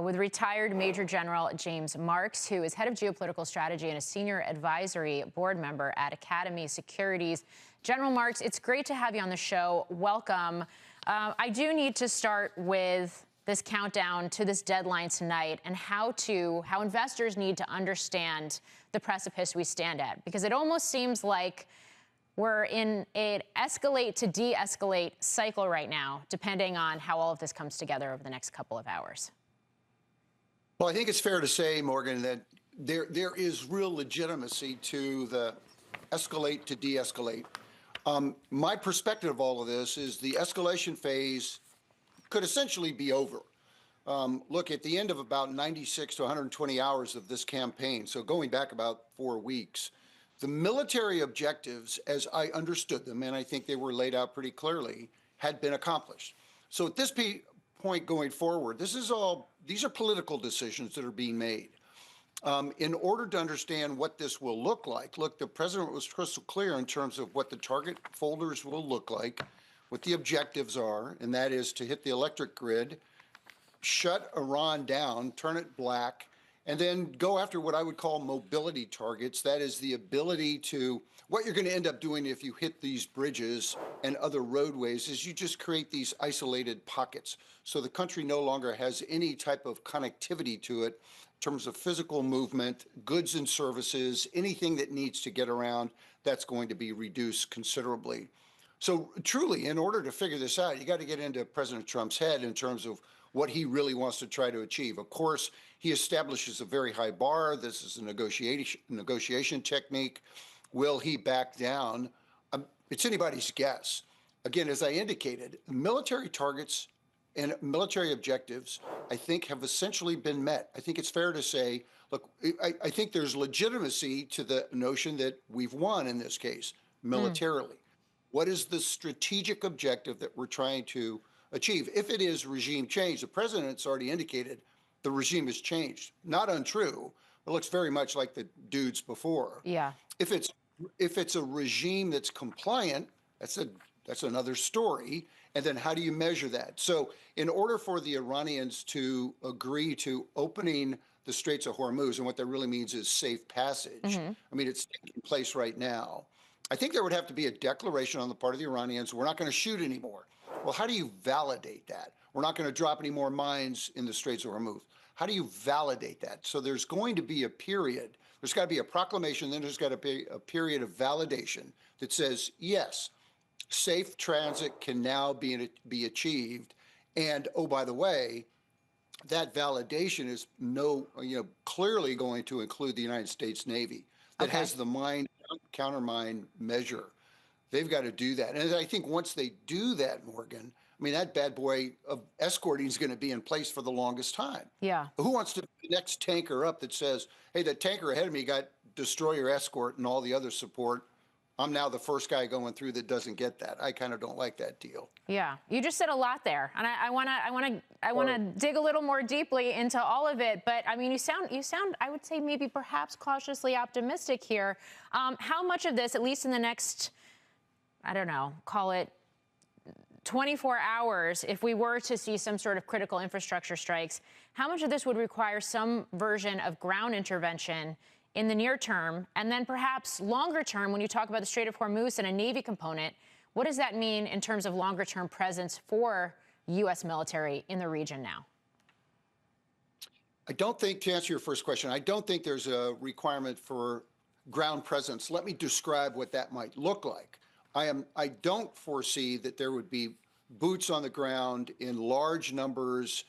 with retired Major General James Marks, who is head of geopolitical strategy and a senior advisory board member at Academy Securities. General Marks, it's great to have you on the show. Welcome. I do need to start with this countdown to this deadline tonight and how investors need to understand the precipice we stand at, because it almost seems like we're in an escalate to de-escalate cycle right now, depending on how all of this comes together over the next couple of hours. Well, I think it's fair to say, Morgan, that there is real legitimacy to the escalate to de-escalate. My perspective of all of this is the escalation phase could essentially be over. Look, at the end of about 96 to 120 hours of this campaign, so going back about 4 weeks, the military objectives, as I understood them, and I think they were laid out pretty clearly, had been accomplished. So at this point going forward, these are political decisions that are being made. In order to understand what this will look like, look, the president was crystal clear in terms of what the target folders will look like, what the objectives are, and that is to hit the electric grid, shut Iran down, turn it black, and then go after what I would call mobility targets. That is the ability to, what you're going to end up doing if you hit these bridges and other roadways is you just create these isolated pockets. So the country no longer has any type of connectivity to it in terms of physical movement, goods and services, anything that needs to get around, that's going to be reduced considerably. So truly, in order to figure this out, you got to get into President Trump's head in terms of what he really wants to try to achieve. Of course, he establishes a very high bar. This is a negotiation technique. Will he back down? It's anybody's guess. Again, as I indicated, military targets and military objectives, I think, have essentially been met. I think it's fair to say, look, I think there's legitimacy to the notion that we've won in this case, militarily. What is the strategic objective that we're trying to achieve? If it is regime change, the president's already indicated the regime has changed. Not untrue. It looks very much like the dudes before. Yeah. If it's a regime that's compliant, that's another story. And then how do you measure that? So in order for the Iranians to agree to opening the Straits of Hormuz, and what that really means is safe passage. I mean, it's taking place right now. I think there would have to be a declaration on the part of the Iranians, we're not going to shoot anymore. Well, how do you validate that? We're not going to drop any more mines in the Straits of Hormuz. How do you validate that? So there's going to be a period. There's got to be a proclamation, then there's got to be a period of validation that says, yes, safe transit can now be achieved. And, oh, by the way, that validation is clearly going to include the United States Navy that has the mine countermine measure. They've got to do that. And I think once they do that, Morgan, I mean, that bad boy of escorting is going to be in place for the longest time. Yeah. Who wants to be the next tanker up that says, hey, the tanker ahead of me got destroyer escort and all the other support. I'm now the first guy going through that doesn't get that. I kind of don't like that deal. Yeah, you just said a lot there, and I want to dig a little more deeply into all of it. But I mean, you sound, I would say maybe perhaps cautiously optimistic here. How much of this, at least in the next, I don't know, call it 24 hours, if we were to see some sort of critical infrastructure strikes, how much of this would require some version of ground intervention in the near term, and then perhaps longer term, when you talk about the Strait of Hormuz and a Navy component, what does that mean in terms of longer term presence for U.S. military in the region now? I don't think, to answer your first question, I don't think there's a requirement for ground presence. Let me describe what that might look like. I don't foresee that there would be boots on the ground in large numbers,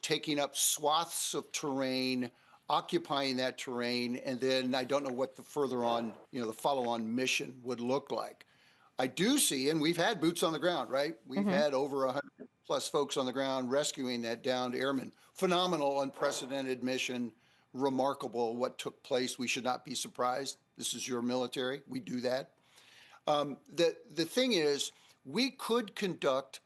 taking up swaths of terrain, occupying that terrain, and then I don't know what the further on, the follow-on mission would look like. I do see, and we've had boots on the ground, right? We've had over 100 plus folks on the ground rescuing that downed airman. Phenomenal, unprecedented mission, remarkable what took place. We should not be surprised. This is your military. We do that. The thing is, we could conduct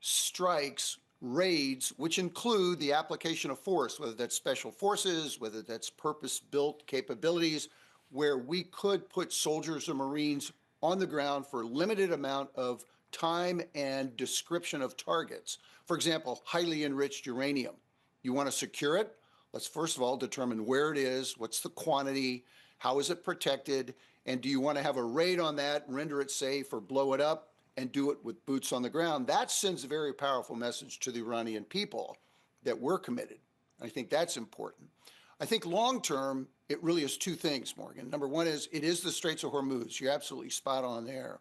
strikes, raids, which include the application of force, whether that's special forces, whether that's purpose-built capabilities, where we could put soldiers or Marines on the ground for a limited amount of time and description of targets. For example, highly enriched uranium. You want to secure it? Let's first of all determine where it is, what's the quantity, how is it protected, and do you want to have a raid on that, render it safe, or blow it up and do it with boots on the ground? That sends a very powerful message to the Iranian people that we're committed. I think that's important. I think long term, it really is two things, Morgan. Number one is it is the Straits of Hormuz. You're absolutely spot on there.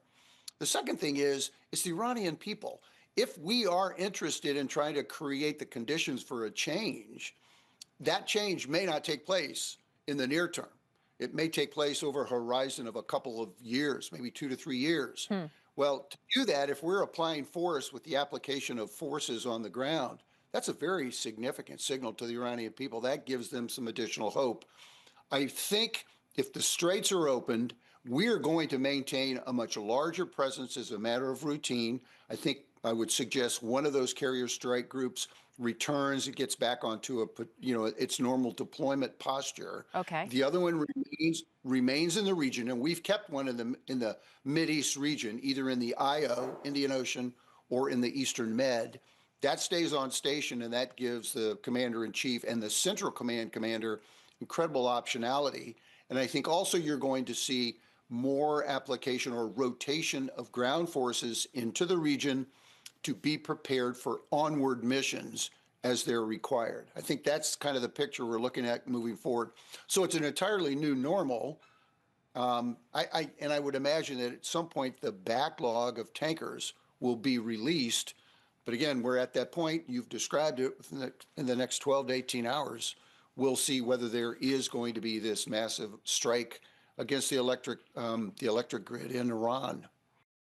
The second thing is it's the Iranian people. If we are interested in trying to create the conditions for a change, that change may not take place in the near term. It may take place over a horizon of a couple of years, maybe 2 to 3 years. Well, to do that, if we're applying force with the application of forces on the ground, that's a very significant signal to the Iranian people. That gives them some additional hope. I think if the straits are opened, we are going to maintain a much larger presence as a matter of routine. I think I would suggest one of those carrier strike groups returns, it gets back onto its normal deployment posture. Okay. The other one remains in the region, and we've kept one in the Mideast region, either in the IO, Indian Ocean, or in the Eastern Med. That stays on station, and that gives the commander-in-chief and the central command commander incredible optionality. And I think also you're going to see more application or rotation of ground forces into the region to be prepared for onward missions as they're required. I think that's kind of the picture we're looking at moving forward. So it's an entirely new normal. And I would imagine that at some point the backlog of tankers will be released. But again, we're at that point. You've described it in the next 12 to 18 hours. We'll see whether there is going to be this massive strike against the electric grid in Iran.